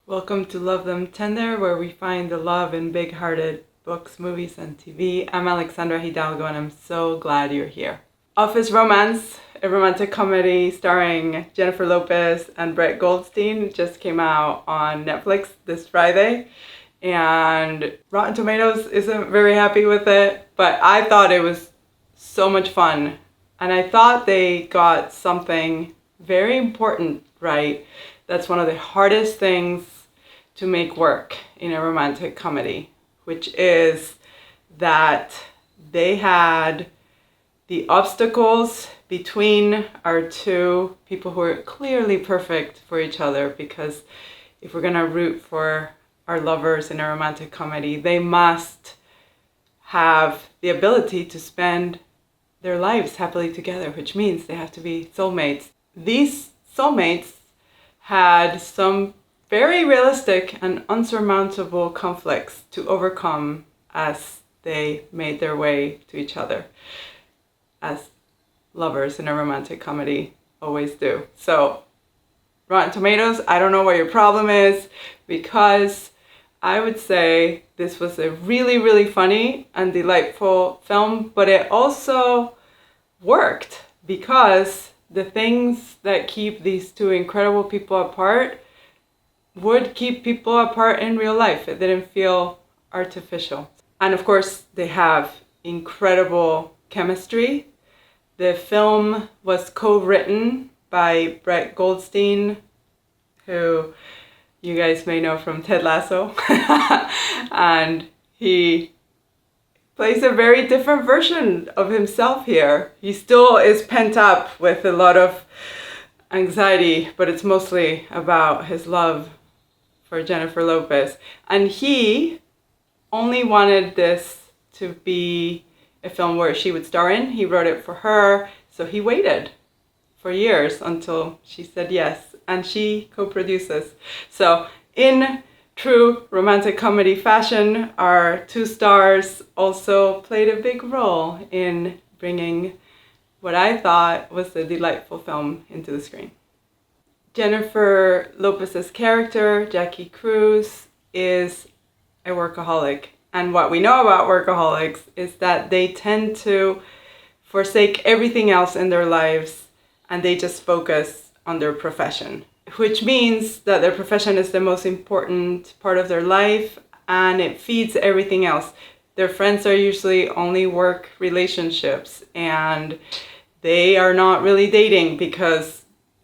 Welcome to Love Them Tender, where we find the love in big-hearted books, movies, and TV. I'm Alexandra Hidalgo, and I'm so glad you're here. Office Romance, a romantic comedy starring Jennifer Lopez and Brett Goldstein, just came out on Netflix this Friday. And Rotten Tomatoes isn't very happy with it, but I thought it was so much fun. And I thought they got something very important right. That's one of the hardest things to make work in a romantic comedy, which is that they had the obstacles between our two people who are clearly perfect for each other, because if we're gonna root for our lovers in a romantic comedy, they must have the ability to spend their lives happily together, which means they have to be soulmates. These soulmates had some very realistic and unsurmountable conflicts to overcome as they made their way to each other, as lovers in a romantic comedy always do. So, Rotten Tomatoes, I don't know what your problem is, because I would say this was a really, really funny and delightful film, but it also worked because the things that keep these two incredible people apart would keep people apart in real life. It didn't feel artificial. And of course, they have incredible chemistry. The film was co-written by Brett Goldstein, who you guys may know from Ted Lasso. And he plays a very different version of himself here. He still is pent up with a lot of anxiety, but it's mostly about his love for Jennifer Lopez. And he only wanted this to be a film where she would star in. He wrote it for her, so he waited for years until she said yes, and she co-produces. So in true romantic comedy fashion, our two stars also played a big role in bringing what I thought was a delightful film into the screen. Jennifer Lopez's character, Jackie Cruz, is a workaholic. And what we know about workaholics is that they tend to forsake everything else in their lives and they just focus on their profession, which means that their profession is the most important part of their life and it feeds everything else. Their friends are usually only work relationships and they are not really dating because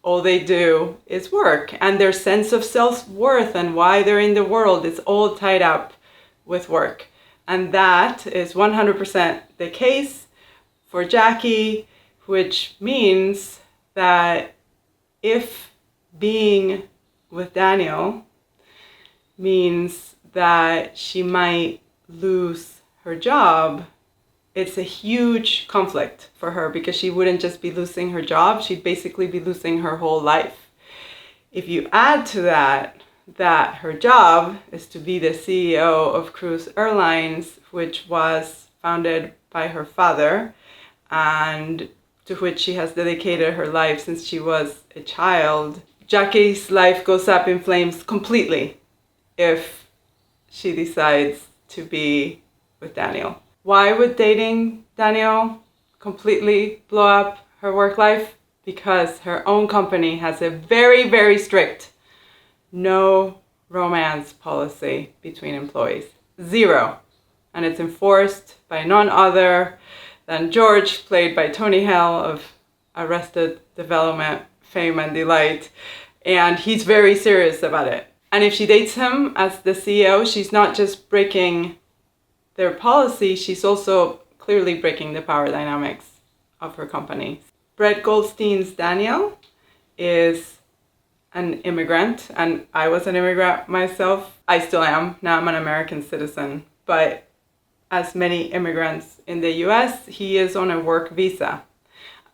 all they do is work, and their sense of self-worth and why they're in the world is all tied up with work. And that is 100% the case for Jackie, which means that if being with Daniel means that she might lose her job, it's a huge conflict for her, because she wouldn't just be losing her job, she'd basically be losing her whole life. If you add to that her job is to be the CEO of Cruz Airlines, which was founded by her father and to which she has dedicated her life since she was a child, Jackie's life goes up in flames completely if she decides to be with Daniel. Why would dating Daniel completely blow up her work life? Because her own company has a very, very strict no romance policy between employees. 0. And it's enforced by none other than George, played by Tony Hale of Arrested Development fame and delight. And he's very serious about it. And if she dates him as the CEO, she's not just breaking their policy, she's also clearly breaking the power dynamics of her company. Brett Goldstein's Daniel is an immigrant, and I was an immigrant myself. I still am. Now I'm an American citizen. But as many immigrants in the US, he is on a work visa.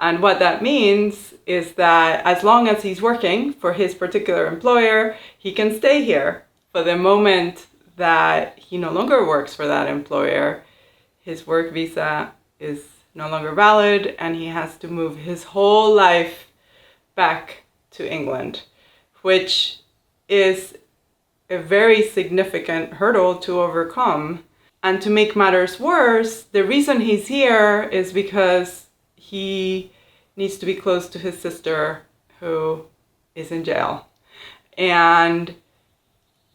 And what that means is that as long as he's working for his particular employer, he can stay here. For the moment that he no longer works for that employer, his work visa is no longer valid and he has to move his whole life back to England, which is a very significant hurdle to overcome. And to make matters worse, the reason he's here is because he needs to be close to his sister who is in jail. And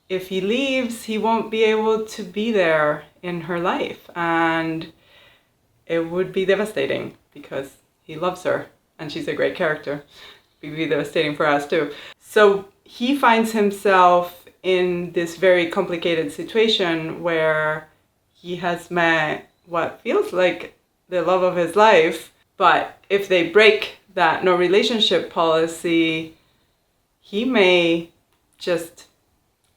if he leaves, he won't be able to be there in her life. And it would be devastating because he loves her and she's a great character. It would be devastating for us too. So he finds himself in this very complicated situation where he has met what feels like the love of his life. But if they break that no relationship policy, he may just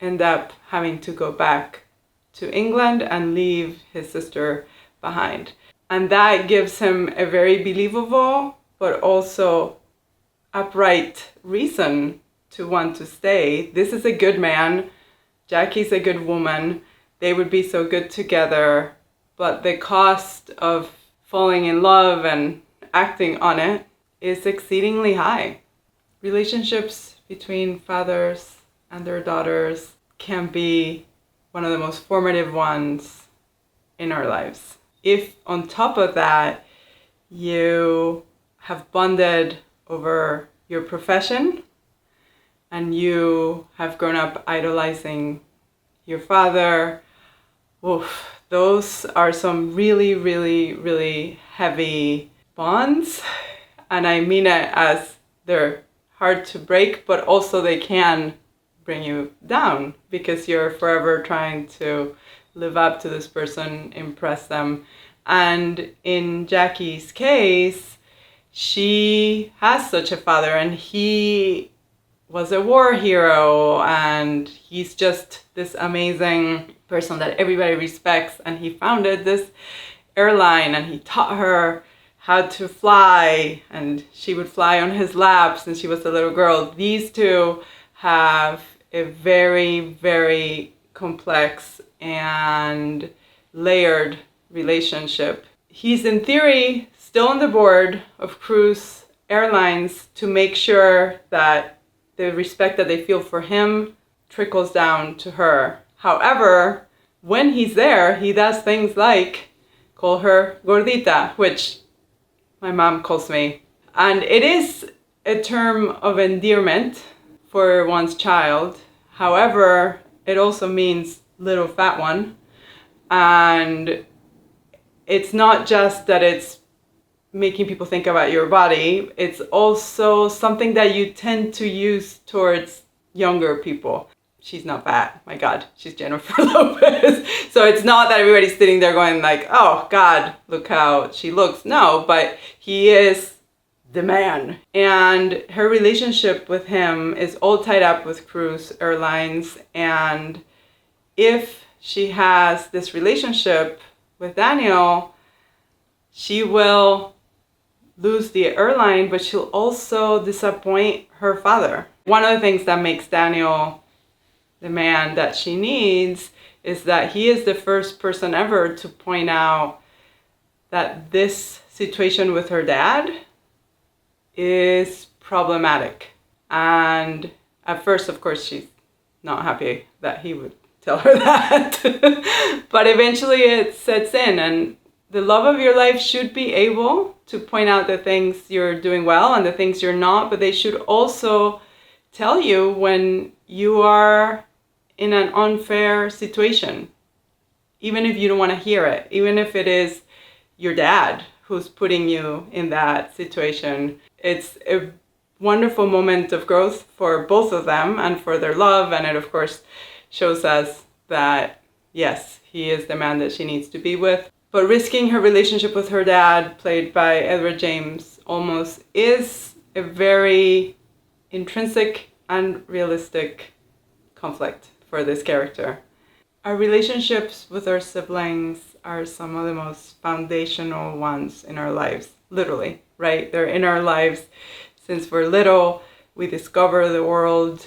end up having to go back to England and leave his sister behind. And that gives him a very believable but also upright reason to want to stay. This is a good man. Jackie's a good woman. They would be so good together. But the cost of falling in love and acting on it is exceedingly high. Relationships between fathers and their daughters can be one of the most formative ones in our lives. If on top of that, you have bonded over your profession and you have grown up idolizing your father, oof, those are some really, really, really heavy bonds. And I mean it as they're hard to break, but also they can bring you down because you're forever trying to live up to this person, impress them. And in Jackie's case, she has such a father and he was a war hero and he's just this amazing person that everybody respects, and he founded this airline and he taught her how to fly and she would fly on his lap since she was a little girl. These two have a very, very complex and layered relationship. He's in theory still on the board of Cruz Airlines to make sure that the respect that they feel for him trickles down to her. However, when he's there, he does things like call her gordita, which my mom calls me. And it is a term of endearment for one's child. However, it also means little fat one. And it's not just that it's making people think about your body, it's also something that you tend to use towards younger people. She's not fat, my God, she's Jennifer Lopez. So it's not that everybody's sitting there going like, oh God, look how she looks. No, but he is the man. And her relationship with him is all tied up with Cruz Airlines. And if she has this relationship with Daniel, she will lose the airline, but she'll also disappoint her father. One of the things that makes Daniel the man that she needs is that he is the first person ever to point out that this situation with her dad is problematic. And at first, of course, she's not happy that he would tell her that. But eventually it sets in, and the love of your life should be able to point out the things you're doing well and the things you're not, but they should also tell you when you are in an unfair situation, even if you don't want to hear it, even if it is your dad who's putting you in that situation. It's a wonderful moment of growth for both of them and for their love, and it of course shows us that yes, he is the man that she needs to be with. But risking her relationship with her dad, played by Edward James Olmos, is a very intrinsic and realistic conflict for this character. Our relationships with our siblings are some of the most foundational ones in our lives, literally, right? They're in our lives since we're little. We discover the world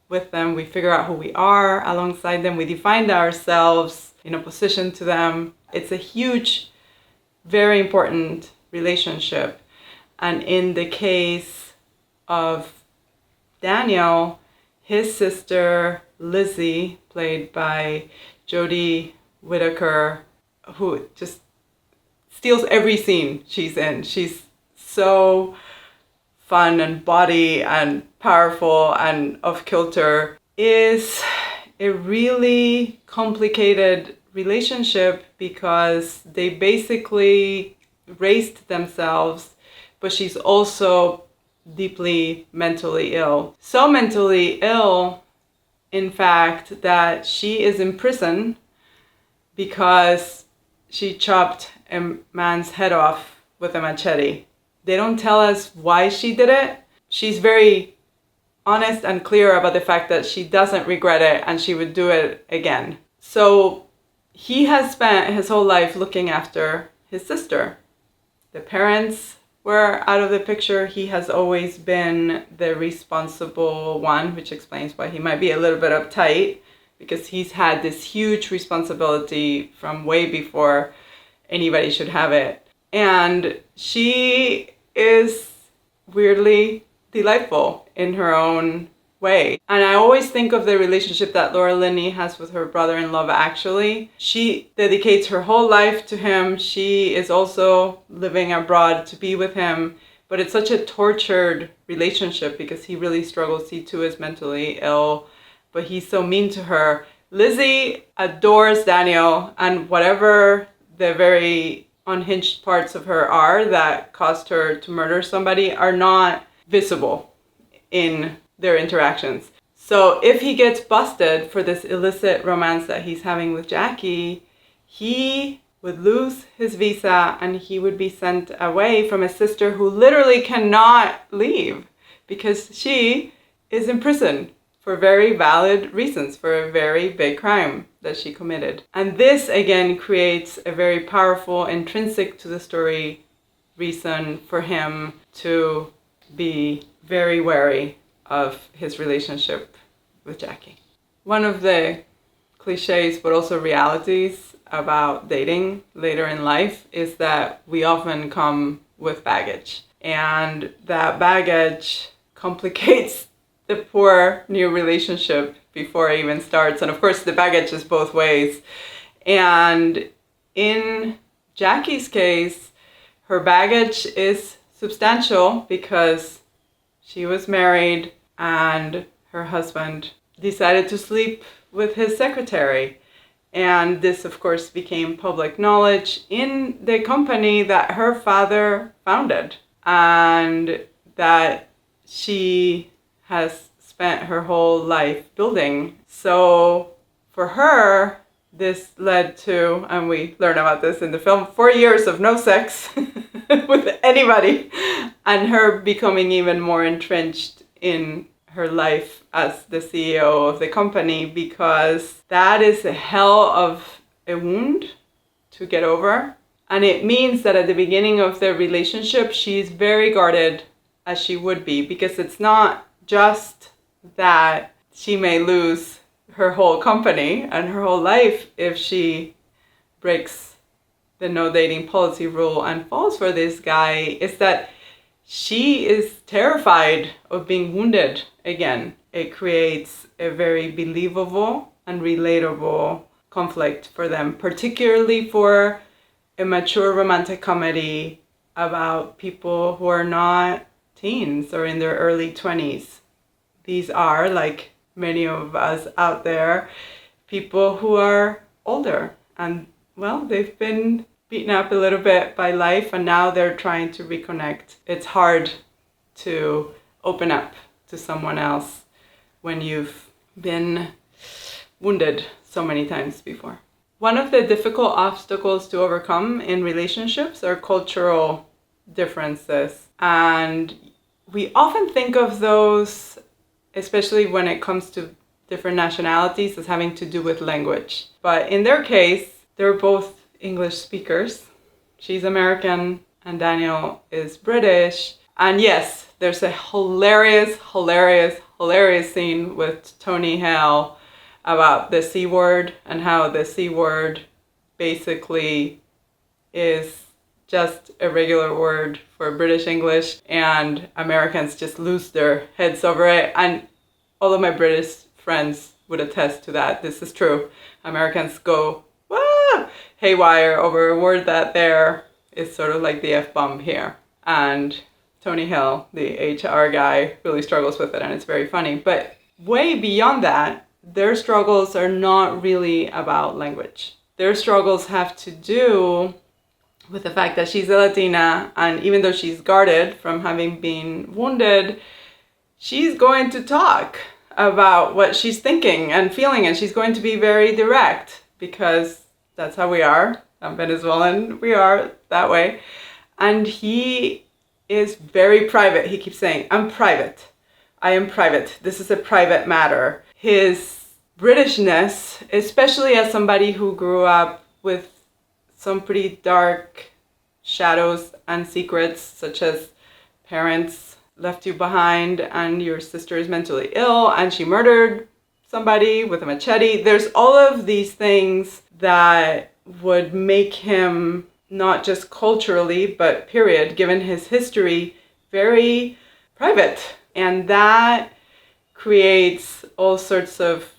with them. We figure out who we are alongside them. We define ourselves in opposition to them. It's a huge, very important relationship. And in the case of Daniel, his sister Lizzy, played by Jodie Whittaker, who just steals every scene she's in. She's so fun and bawdy and powerful and off kilter. Is a really complicated relationship because they basically raised themselves, but she's also deeply mentally ill. So mentally ill, in fact, that she is in prison because she chopped a man's head off with a machete. They don't tell us why she did it. She's very honest and clear about the fact that she doesn't regret it and she would do it again. So he has spent his whole life looking after his sister. The parents were out of the picture. He has always been the responsible one, which explains why he might be a little bit uptight, because he's had this huge responsibility from way before anybody should have it. And she is weirdly delightful in her own way. And I always think of the relationship that Laura Linney has with her brother in Love Actually. She dedicates her whole life to him. She is also living abroad to be with him. But it's such a tortured relationship because he really struggles. He too is mentally ill, but he's so mean to her. Lizzy adores Daniel, and whatever the very unhinged parts of her are that caused her to murder somebody are not visible in their interactions. So if he gets busted for this illicit romance that he's having with Jackie, he would lose his visa and he would be sent away from his sister, who literally cannot leave because she is in prison for very valid reasons, for a very big crime that she committed. And this again creates a very powerful, intrinsic to the story reason for him to be very wary of his relationship with Jackie. One of the cliches, but also realities about dating later in life is that we often come with baggage. And that baggage complicates the poor new relationship before it even starts. And of course, the baggage is both ways. And in Jackie's case, her baggage is substantial because she was married and her husband decided to sleep with his secretary. And this, of course, became public knowledge in the company that her father founded and that she has spent her whole life building. So for her, this led to, and we learn about this in the film, 4 years of no sex with anybody, and her becoming even more entrenched in her life as the CEO of the company, because that is a hell of a wound to get over. And it means that at the beginning of the relationship, she's very guarded, as she would be, because it's not just that she may lose her whole company and her whole life if she breaks the no dating policy rule and falls for this guy. It's that she is terrified of being wounded again. It creates a very believable and relatable conflict for them, particularly for a mature romantic comedy about people who are not teens or in their early 20s. These are, like many of us out there, people who are older and, well, they've been beaten up a little bit by life and now they're trying to reconnect. It's hard to open up to someone else when you've been wounded so many times before. One of the difficult obstacles to overcome in relationships are cultural differences. And we often think of those, especially when it comes to different nationalities, as having to do with language. But in their case, they're both English speakers. She's American and Daniel is British. And yes, there's a hilarious scene with Tony Hale about the C word and how the C word basically is just a regular word for British English, and Americans just lose their heads over it. And all of my British friends would attest to that. This is true. Americans go haywire over a word that there is sort of like the F-bomb here. And Tony Hale, the HR guy, really struggles with it, and it's very funny. But way beyond that, their struggles are not really about language. Their struggles have to do with the fact that she's a Latina, and even though she's guarded from having been wounded, she's going to talk about what she's thinking and feeling, and she's going to be very direct because that's how we are. I'm Venezuelan, we are that way. And he is very private. He keeps saying, I'm private. I am private. This is a private matter. His Britishness, especially as somebody who grew up with some pretty dark shadows and secrets, such as parents left you behind and your sister is mentally ill and she murdered somebody with a machete. There's all of these things that would make him, not just culturally, but period, given his history, very private. And that creates all sorts of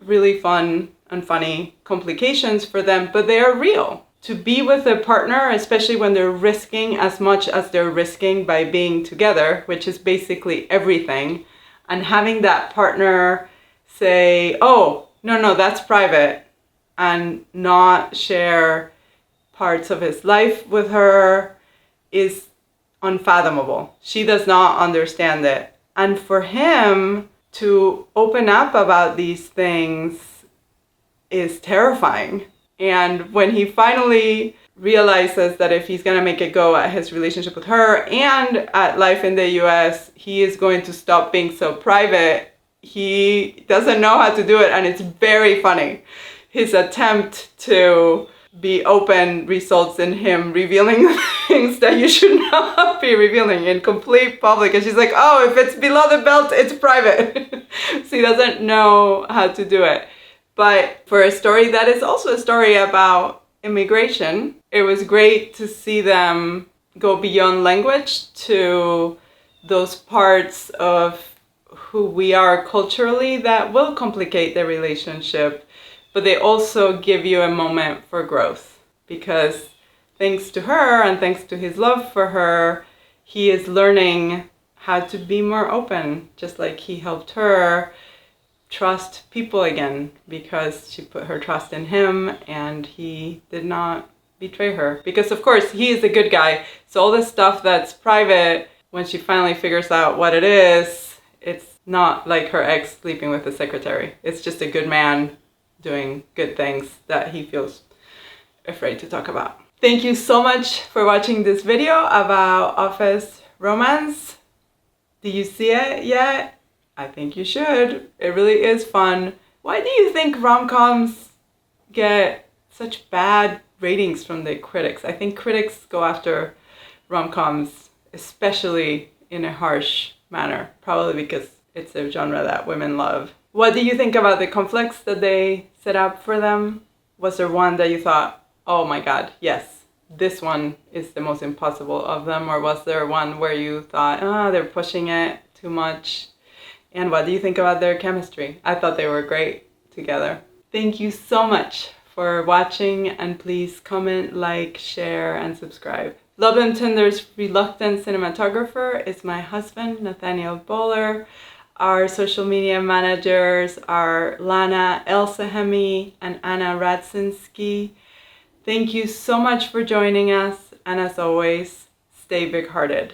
really fun and funny complications for them, but they are real. To be with a partner, especially when they're risking as much as they're risking by being together, which is basically everything, and having that partner say, oh, no, that's private, and not share parts of his life with her is unfathomable. She does not understand it. And for him to open up about these things is terrifying. And when he finally realizes that if he's going to make a go at his relationship with her and at life in the US, he is going to stop being so private, he doesn't know how to do it, and it's very funny. His attempt to be open results in him revealing things that you should not be revealing in complete public. And she's like, oh, if it's below the belt, it's private. So he doesn't know how to do it. But for a story that is also a story about immigration, it was great to see them go beyond language to those parts of who we are culturally that will complicate the relationship. But they also give you a moment for growth, because thanks to her and thanks to his love for her, he is learning how to be more open, just like he helped her trust people again, because she put her trust in him and he did not betray her. Because of course he is a good guy, so all this stuff that's private, when she finally figures out what it is, it's not like her ex sleeping with the secretary. It's just a good man doing good things that he feels afraid to talk about. Thank you so much for watching this video about office romance. Do you see it yet? I think you should. It really is fun. Why do you think rom-coms get such bad ratings from the critics? I think critics go after rom-coms, especially in a harsh manner, probably because it's a genre that women love. What do you think about the conflicts that they set up for them? Was there one that you thought, oh my god, yes, this one is the most impossible of them? Or was there one where you thought, they're pushing it too much? And what do you think about their chemistry? I thought they were great together. Thank you so much for watching, and please comment, like, share, and subscribe. Love and Tinder's reluctant cinematographer is my husband, Nathaniel Bowler. Our social media managers are Lana Elsahemi and Anna Radzinski. Thank you so much for joining us, and as always, stay big-hearted.